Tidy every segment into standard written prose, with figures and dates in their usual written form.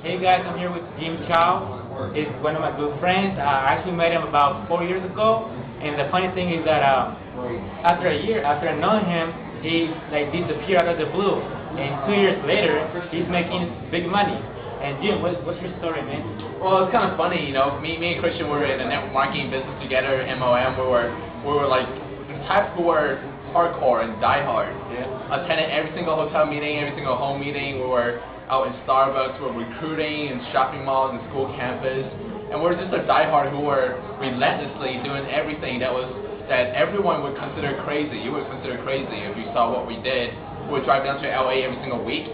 Hey guys, I'm here with Jim Chao. He's one of my good friends. I actually met him about 4 years ago, and the funny thing is that after a year, after knowing him, he like disappeared out of the blue. And 2 years later, he's making big money. And Jim, what's your story, man? Well, it's kind of funny, you know. Me and Cristian were in a network marketing business together, MOM. We were like the type who were hardcore and diehard. Yeah. Attended every single hotel meeting, every single home meeting. We were out in Starbucks, we were recruiting in shopping malls and school campus, and we're just a diehard who were relentlessly doing everything that everyone would consider crazy. You would consider crazy if you saw what we did. We would drive down to LA every single week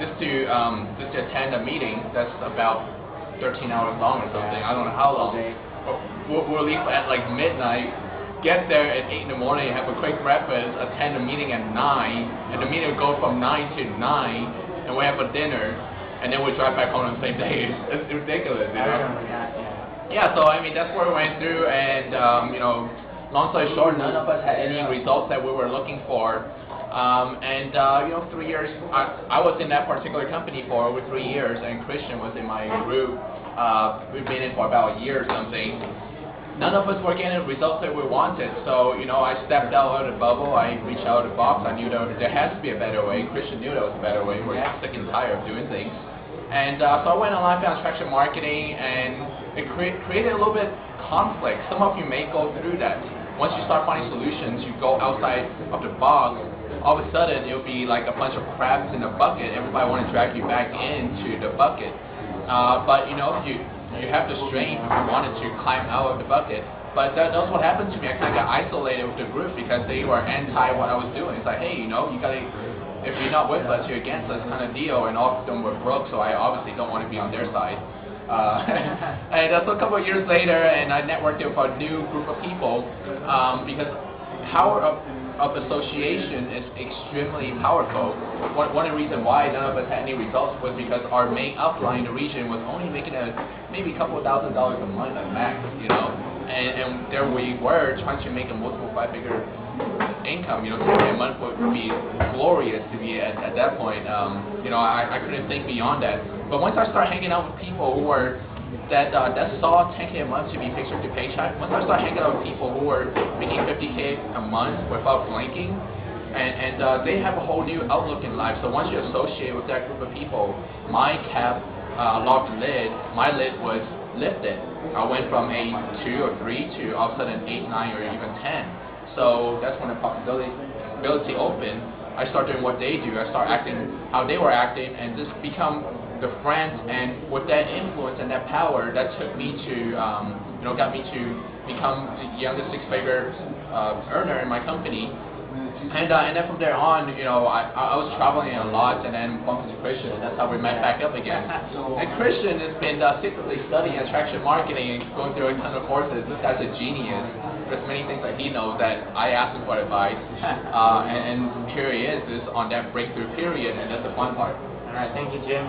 just to attend a meeting that's about 13 hours long or something. I don't know how long. We'll leave at like midnight, get there at 8 in the morning, have a quick breakfast, attend a meeting at 9, and the meeting would go from 9 to 9. And we have a dinner, and then we drive back home on the same day. It's ridiculous, you know? Yeah, so I mean, that's what we went through, and you know, long story short, none of us had any results that we were looking for. You know, 3 years, I was in that particular company for over 3 years, and Cristian was in my group. We've been in for about a year or something. None of us were getting the results that we wanted, so you know, I stepped out of the bubble. I reached out of the box. I knew that there has to be a better way. Cristian knew there was a better way. We're sick and tired of doing things, and so I went online, found traction marketing, and it created a little bit conflict. Some of you may go through that. Once you start finding solutions, you go outside of the box. All of a sudden, it'll be like a bunch of crabs in a bucket. Everybody want to drag you back into the bucket, but you know, you have the strength if you wanted to climb out of the bucket. But that's what happened to me. I kind of got isolated with the group because they were anti what I was doing. It's like, hey, you know, you gotta, if you're not with us, you're against us kind of deal. And all of them were broke, so I obviously don't want to be on their side. And so a couple of years later, and I networked with a new group of people because power of association is extremely powerful. One of the reasons why none of us had any results was because our main upline in the region was only making maybe a couple of $1,000s a month at max, you know, and there we were trying to make a multiple five-figure income. You know, $10K a month would be glorious to be at that point. You know, I couldn't think beyond that. But once I started hanging out with people who were that saw $10K a month to be paycheck to paycheck. Once I started hanging out with people who were making $50K a month without blinking, and they have a whole new outlook in life. So once you associate with that group of people, my cap locked lid, my lid was lifted. I went from a 2 or 3 to all of a sudden 8, 9, or even 10. So that's when the possibility opened. I started doing what they do. I started acting how they were acting, and just become the friends, and with that influence and that power, that took me to, you know, got me to become the youngest six-figure earner in my company. And then from there on, you know, I was traveling a lot, and then bumped into Cristian, and that's how we met back up again. And Cristian has been secretly studying attraction marketing and going through a ton of courses. This guy's a genius. There's many things that he knows that I asked him for advice, and here he is on that breakthrough period, and that's the fun part. All right, thank you, Jim.